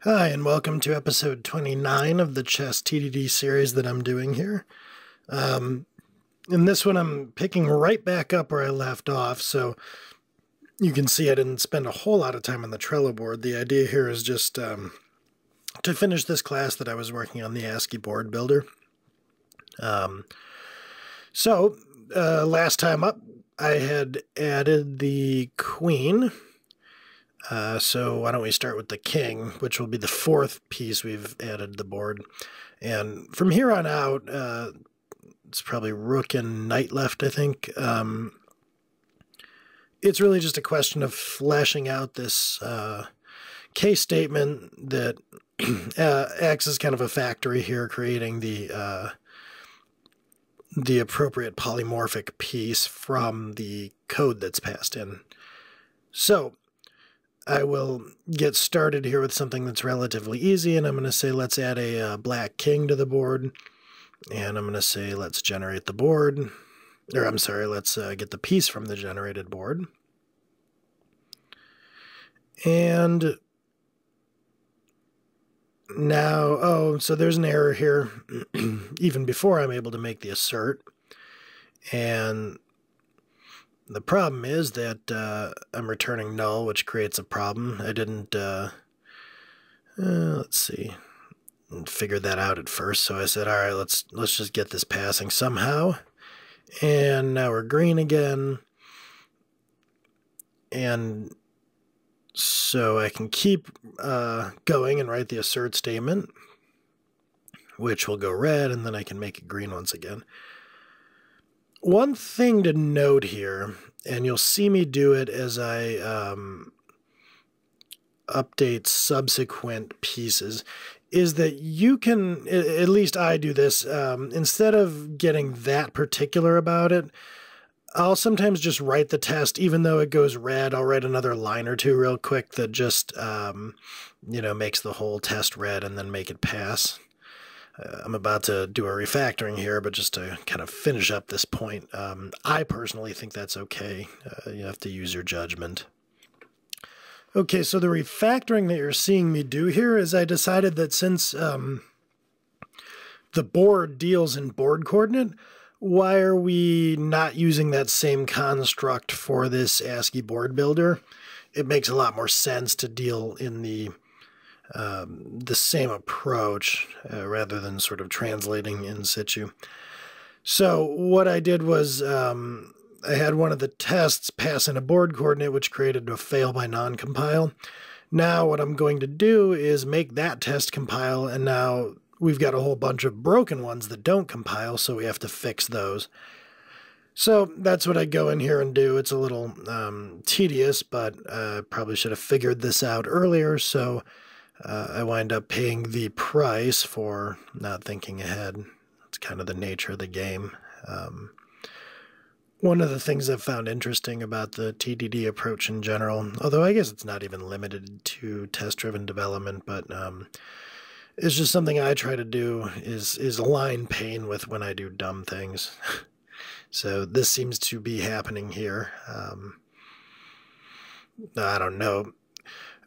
Hi, and welcome to episode 29 of the ChessTDD series that I'm doing here. In this one, I'm picking right back up where I left off, so you can see I didn't spend a whole lot of time on the Trello board. The idea here is just to finish this class that I was working on, the ASCII board builder. Last time up, I had added the queen. So why don't we start with the king, which will be the fourth piece we've added to the board. And from here on out, it's probably rook and knight left, I think. It's really just a question of fleshing out this case statement that acts as kind of a factory here, creating the appropriate polymorphic piece from the code that's passed in. So I will get started here with something that's relatively easy, and I'm going to say let's add a black king to the board, and I'm going to say let's generate the board, or I'm sorry, let's get the piece from the generated board. And now, so there's an error here even before I'm able to make the assert, and the problem is that I'm returning null, which creates a problem. I didn't, let's see, figure that out at first. So I said, all right, let's just get this passing somehow. And now we're green again. And so I can keep going and write the assert statement, which will go red, and then I can make it green once again. One thing to note here, and you'll see me do it as I update subsequent pieces, is that you can, at least I do this, instead of getting that particular about it, I'll sometimes just write the test, even though it goes red, I'll write another line or two real quick that just, makes the whole test red and then make it pass. I'm about to do a refactoring here, but just to kind of finish up this point, I personally think that's okay. You have to use your judgment. Okay, so the refactoring that you're seeing me do here is I decided that since the board deals in board coordinate, why are we not using that same construct for this ASCII board builder? It makes a lot more sense to deal in the same approach rather than sort of translating in situ. So what I did was I had one of the tests pass in a board coordinate, which created a fail by non-compile. Now what I'm going to do is make that test compile, and now we've got a whole bunch of broken ones that don't compile, so we have to fix those. So that's what I go in here and do. It's a little tedious, but I probably should have figured this out earlier, so I wind up paying the price for not thinking ahead. It's kind of the nature of the game. One of the things I've found interesting about the TDD approach in general, although I guess it's not even limited to test-driven development, but it's just something I try to do is align pain with when I do dumb things. So this seems to be happening here. I don't know.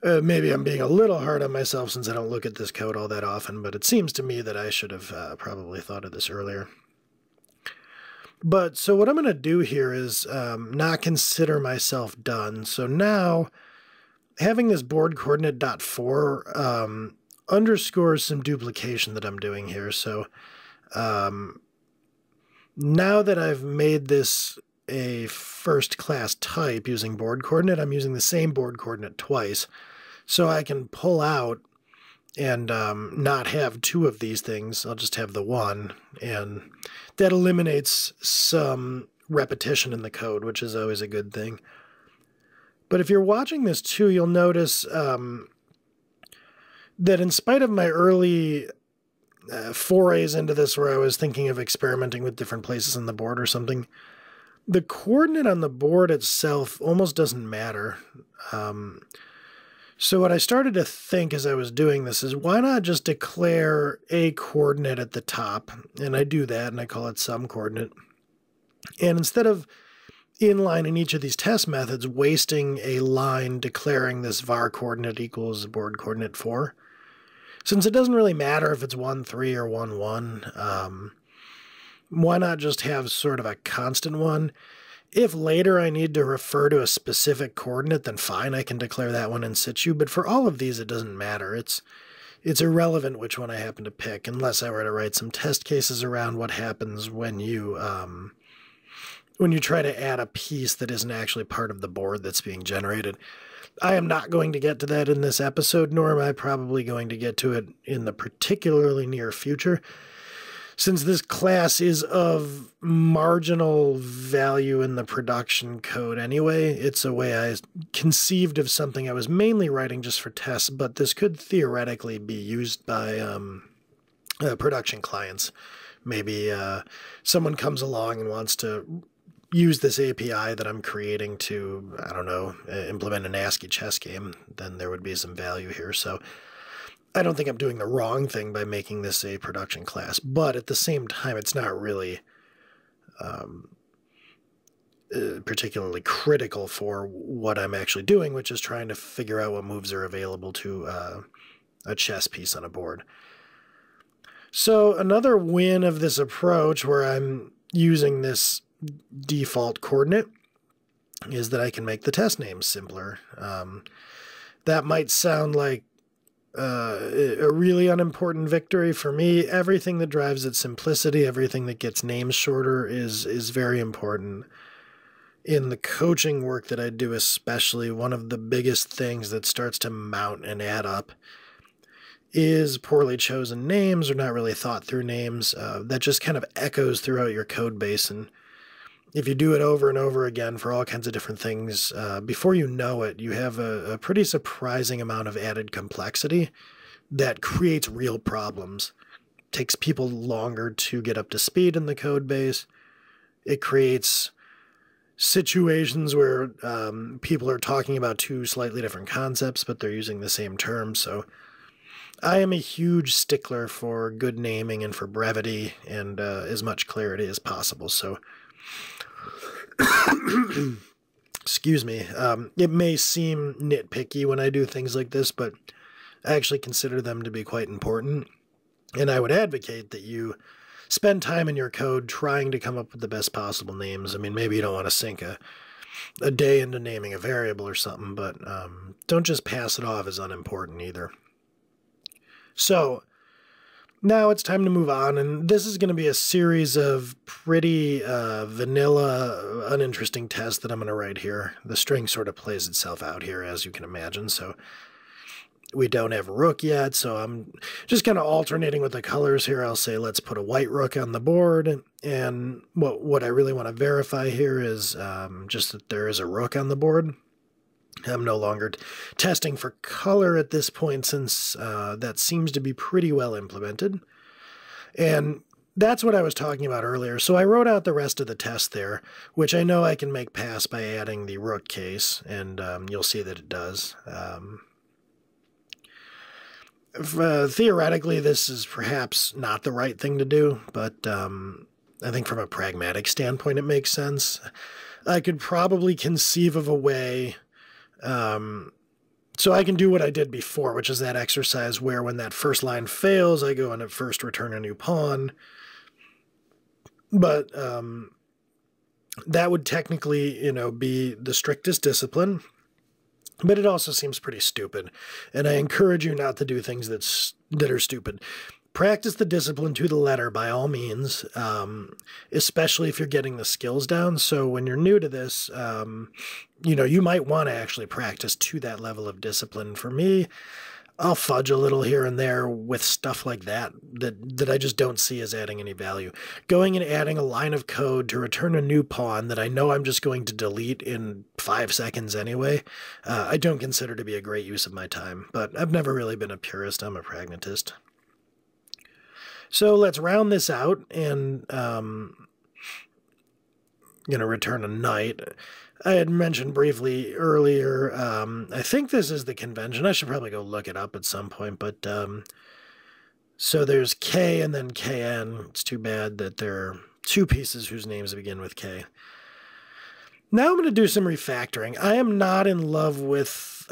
Maybe I'm being a little hard on myself since I don't look at this code all that often, but it seems to me that I should have probably thought of this earlier. But so what I'm going to do here is not consider myself done. So now, having this board coordinate .4 underscores some duplication that I'm doing here. So now that I've made this a first class type using board coordinate, I'm using the same board coordinate twice. So I can pull out and not have two of these things. I'll just have the one, and that eliminates some repetition in the code, which is always a good thing. But if you're watching this too, you'll notice that in spite of my early forays into this where I was thinking of experimenting with different places on the board or something, the coordinate on the board itself almost doesn't matter. So what I started to think as I was doing this is, why not just declare a coordinate at the top? And I do that, and I call it some coordinate. And instead of inline in each of these test methods, wasting a line declaring this var coordinate equals board coordinate 4, Since it doesn't really matter if it's 1-3 or 1-1, why not just have sort of a constant one? If later I need to refer to a specific coordinate, then fine, I can declare that one in situ. But for all of these, it doesn't matter. It's irrelevant which one I happen to pick, unless I were to write some test cases around what happens when you try to add a piece that isn't actually part of the board that's being generated. I am not going to get to that in this episode, nor am I probably going to get to it in the particularly near future. Since this class is of marginal value in the production code anyway, it's a way I conceived of something I was mainly writing just for tests, but this could theoretically be used by production clients. Maybe someone comes along and wants to use this API that I'm creating to, I don't know, implement an ASCII chess game, then there would be some value here. So I don't think I'm doing the wrong thing by making this a production class, but at the same time, it's not really particularly critical for what I'm actually doing, which is trying to figure out what moves are available to a chess piece on a board. So another win of this approach, where I'm using this default coordinate, is that I can make the test names simpler. That might sound like a really unimportant victory. For me, everything that drives its simplicity, everything that gets names shorter is very important. In the coaching work that I do especially, one of the biggest things that starts to mount and add up is poorly chosen names, or not really thought through names, that just kind of echoes throughout your code base. And if you do it over and over again for all kinds of different things, before you know it, you have a pretty surprising amount of added complexity that creates real problems. It takes people longer to get up to speed in the code base. It creates situations where people are talking about two slightly different concepts, but they're using the same term. So I am a huge stickler for good naming and for brevity and as much clarity as possible. So excuse me, it may seem nitpicky when I do things like this, but I actually consider them to be quite important. And I would advocate that you spend time in your code trying to come up with the best possible names. I mean, maybe you don't want to sink a day into naming a variable or something, but don't just pass it off as unimportant either. So now it's time to move on, and this is going to be a series of pretty vanilla, uninteresting tests that I'm going to write here. The string sort of plays itself out here, as you can imagine. So we don't have rook yet, so I'm just kind of alternating with the colors here. I'll say let's put a white rook on the board, and what I really want to verify here is just that there is a rook on the board. I'm no longer testing for color at this point, since that seems to be pretty well implemented. And that's what I was talking about earlier. So I wrote out the rest of the test there, which I know I can make pass by adding the rook case, and you'll see that it does. Theoretically, this is perhaps not the right thing to do, but I think from a pragmatic standpoint, it makes sense. I could probably conceive of a way so I can do what I did before, which is that exercise where when that first line fails, I go and at first return a new pawn. But that would technically, be the strictest discipline. But it also seems pretty stupid. And I encourage you not to do things that are stupid. Practice the discipline to the letter by all means, especially if you're getting the skills down. So when you're new to this, you might want to actually practice to that level of discipline. For me, I'll fudge a little here and there with stuff like that I just don't see as adding any value. Going and adding a line of code to return a new pawn that I know I'm just going to delete in 5 seconds anyway, I don't consider to be a great use of my time. But I've never really been a purist. I'm a pragmatist. So let's round this out and return a knight. I had mentioned briefly earlier, I think this is the convention. I should probably go look it up at some point, but so there's K and then KN. It's too bad that there are two pieces whose names begin with K. Now I'm going to do some refactoring. I am not in love with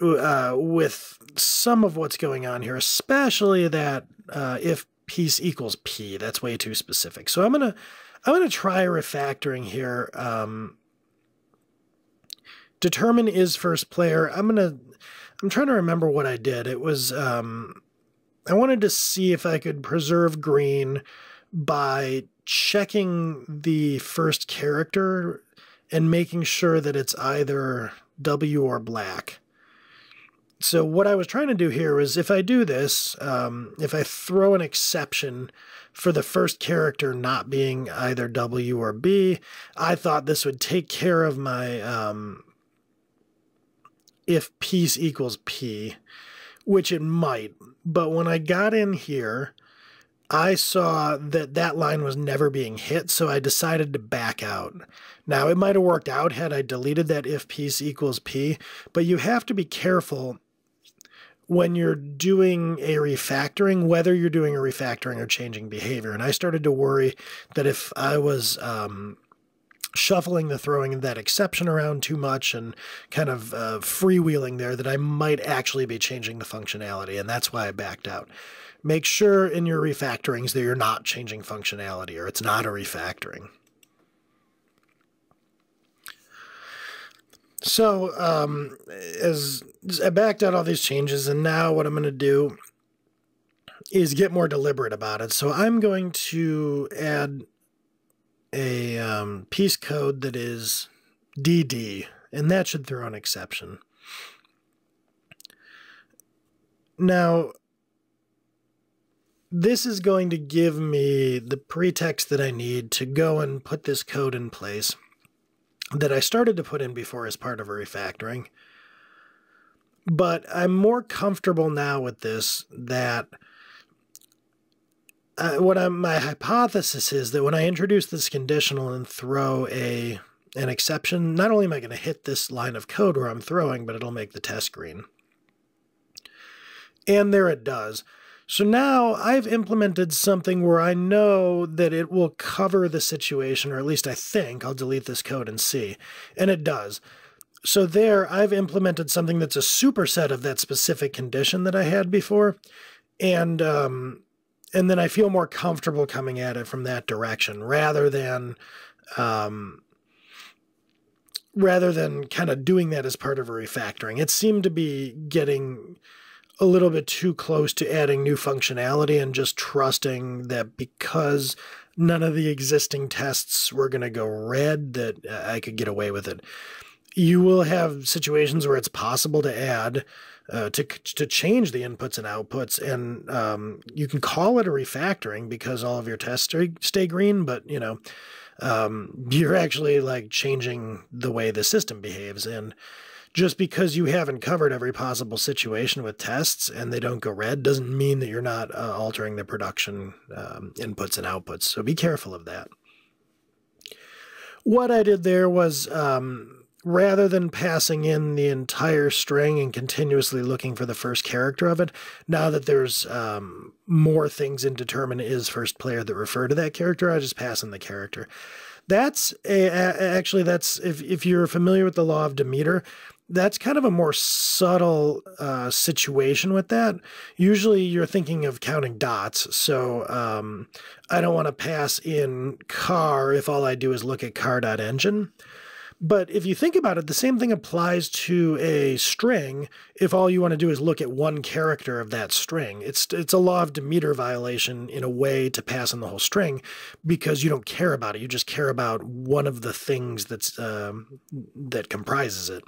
with some of what's going on here, especially that if piece equals P, that's way too specific. So I'm gonna try refactoring here. Determine is first player. I'm trying to remember what I did. It was I wanted to see if I could preserve green by checking the first character and making sure that it's either W or black. So what I was trying to do here is, if I do this, if I throw an exception for the first character not being either W or B, I thought this would take care of my if piece equals P, which it might. But when I got in here, I saw that that line was never being hit, so I decided to back out. Now, it might have worked out had I deleted that if piece equals P, but you have to be careful when you're doing a refactoring, whether you're doing a refactoring or changing behavior. And I started to worry that if I was shuffling the throwing that exception around too much and kind of freewheeling there, that I might actually be changing the functionality, and that's why I backed out. Make sure in your refactorings that you're not changing functionality, or it's not a refactoring. So as I backed out all these changes, and now what I'm going to do is get more deliberate about it. So I'm going to add a piece code that is DD, and that should throw an exception. Now, this is going to give me the pretext that I need to go and put this code in place that I started to put in before as part of a refactoring. But I'm more comfortable now with this, that my hypothesis is that when I introduce this conditional and throw an exception, not only am I going to hit this line of code where I'm throwing, but it'll make the test green. And there it does. So now I've implemented something where I know that it will cover the situation, or at least I think. I'll delete this code and see. And it does. So there I've implemented something that's a superset of that specific condition that I had before. And then I feel more comfortable coming at it from that direction, rather than kind of doing that as part of a refactoring. It seemed to be getting a little bit too close to adding new functionality and just trusting that because none of the existing tests were going to go red, that I could get away with it. You will have situations where it's possible to add to change the inputs and outputs, and you can call it a refactoring because all of your tests stay green, but you know, you're actually like changing the way the system behaves. And just because you haven't covered every possible situation with tests and they don't go red doesn't mean that you're not altering the production inputs and outputs. So be careful of that. What I did there was, rather than passing in the entire string and continuously looking for the first character of it, now that there's more things in determine is first player that refer to that character, I just pass in the character. That's actually, that's if you're familiar with the law of Demeter, that's kind of a more subtle situation with that. Usually you're thinking of counting dots. So I don't want to pass in car if all I do is look at car.engine. But if you think about it, the same thing applies to a string if all you want to do is look at one character of that string. It's a law of Demeter violation in a way to pass in the whole string because you don't care about it. You just care about one of the things that's that comprises it.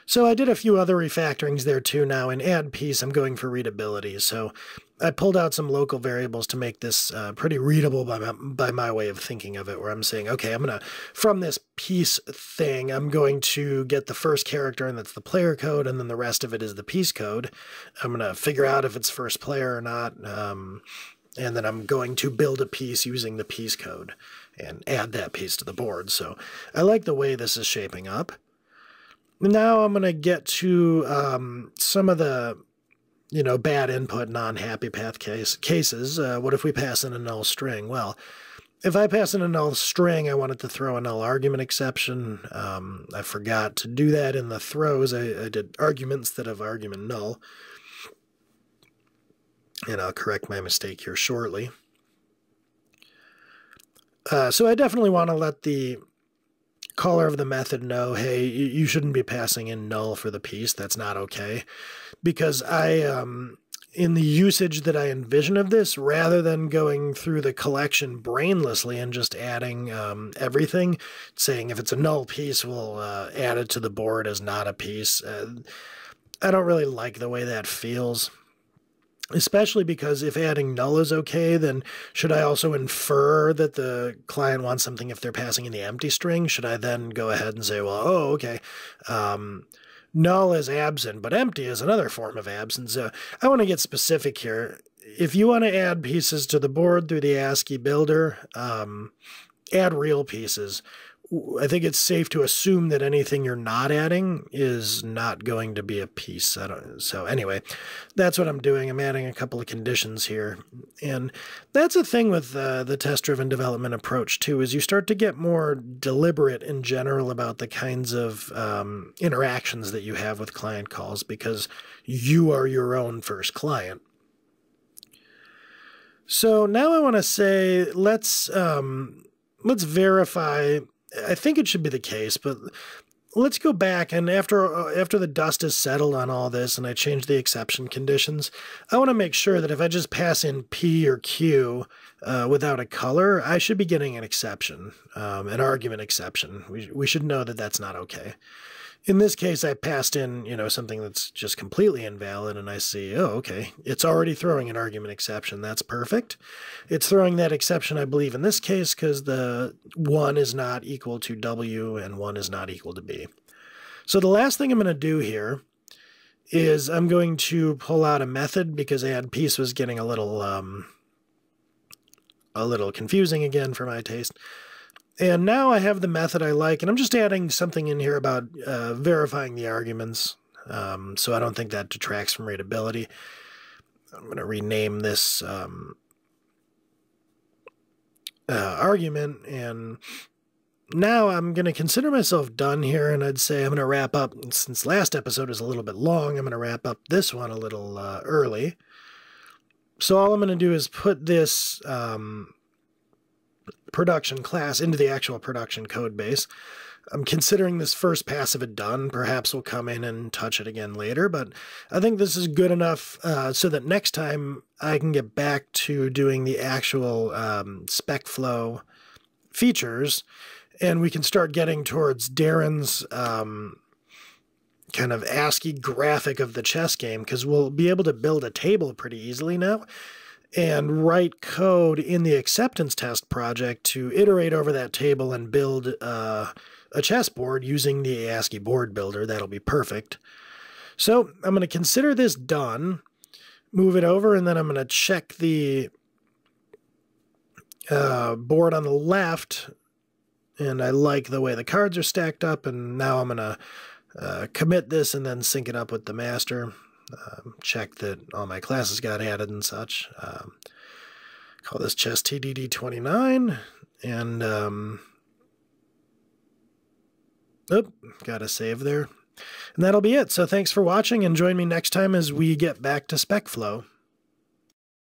So I did a few other refactorings there too now. In add piece, I'm going for readability. So I pulled out some local variables to make this pretty readable by my way of thinking of it, where I'm saying, okay, I'm going to, from this piece thing, I'm going to get the first character, and that's the player code, and then the rest of it is the piece code. I'm going to figure out if it's first player or not, and then I'm going to build a piece using the piece code and add that piece to the board. So I like the way this is shaping up. Now I'm going to get to some of the, you know, bad input, non-happy path cases. What if we pass in a null string? Well, if I pass in a null string, I want it to throw a null argument exception. I forgot to do that in the throws. I did argument instead of argument null. And I'll correct my mistake here shortly. So I definitely want to let the caller of the method know, hey, you shouldn't be passing in null for the piece. That's not okay. Because in the usage that I envision of this, rather than going through the collection brainlessly and just adding everything, saying if it's a null piece, we'll add it to the board as not a piece. I don't really like the way that feels. Especially because if adding null is okay, then should I also infer that the client wants something if they're passing in the empty string? Should I then go ahead and say, well, oh, okay, null is absent, but empty is another form of absence. I want to get specific here. If you want to add pieces to the board through the ASCII builder, add real pieces. I think it's safe to assume that anything you're not adding is not going to be a piece. So anyway, that's what I'm doing. I'm adding a couple of conditions here. And that's a thing with the test-driven development approach, too, is you start to get more deliberate in general about the kinds of interactions that you have with client calls because you are your own first client. So now I want to say, let's verify. I think it should be the case, but let's go back, and after the dust is settled on all this and I change the exception conditions, I want to make sure that if I just pass in P or Q without a color, I should be getting an exception, an argument exception. We should know that that's not okay. In this case, I passed in, something that's just completely invalid, and I see, oh, okay, it's already throwing an argument exception. That's perfect. It's throwing that exception, I believe, in this case, because the 1 is not equal to W and 1 is not equal to B. So the last thing I'm going to do here is I'm going to pull out a method because add piece was getting a little confusing again for my taste. And now I have the method I like, and I'm just adding something in here about verifying the arguments, so I don't think that detracts from readability. I'm going to rename this argument, and now I'm going to consider myself done here, and I'd say I'm going to wrap up, since last episode is a little bit long, I'm going to wrap up this one a little early. So all I'm going to do is put this production class into the actual production code base. I'm considering this first pass of it done. Perhaps we'll come in and touch it again later, but I think this is good enough so that next time I can get back to doing the actual spec flow features, and we can start getting towards Darren's kind of ASCII graphic of the chess game, because we'll be able to build a table pretty easily now and write code in the acceptance test project to iterate over that table and build a chessboard using the ASCII board builder. That'll be perfect. So I'm going to consider this done, move it over, and then I'm going to check the board on the left, and I like the way the cards are stacked up, and now I'm going to commit this and then sync it up with the master. Check that all my classes got added and such. Call this ChessTDD29, and got a save there. And that'll be it. So thanks for watching, and join me next time as we get back to spec flow.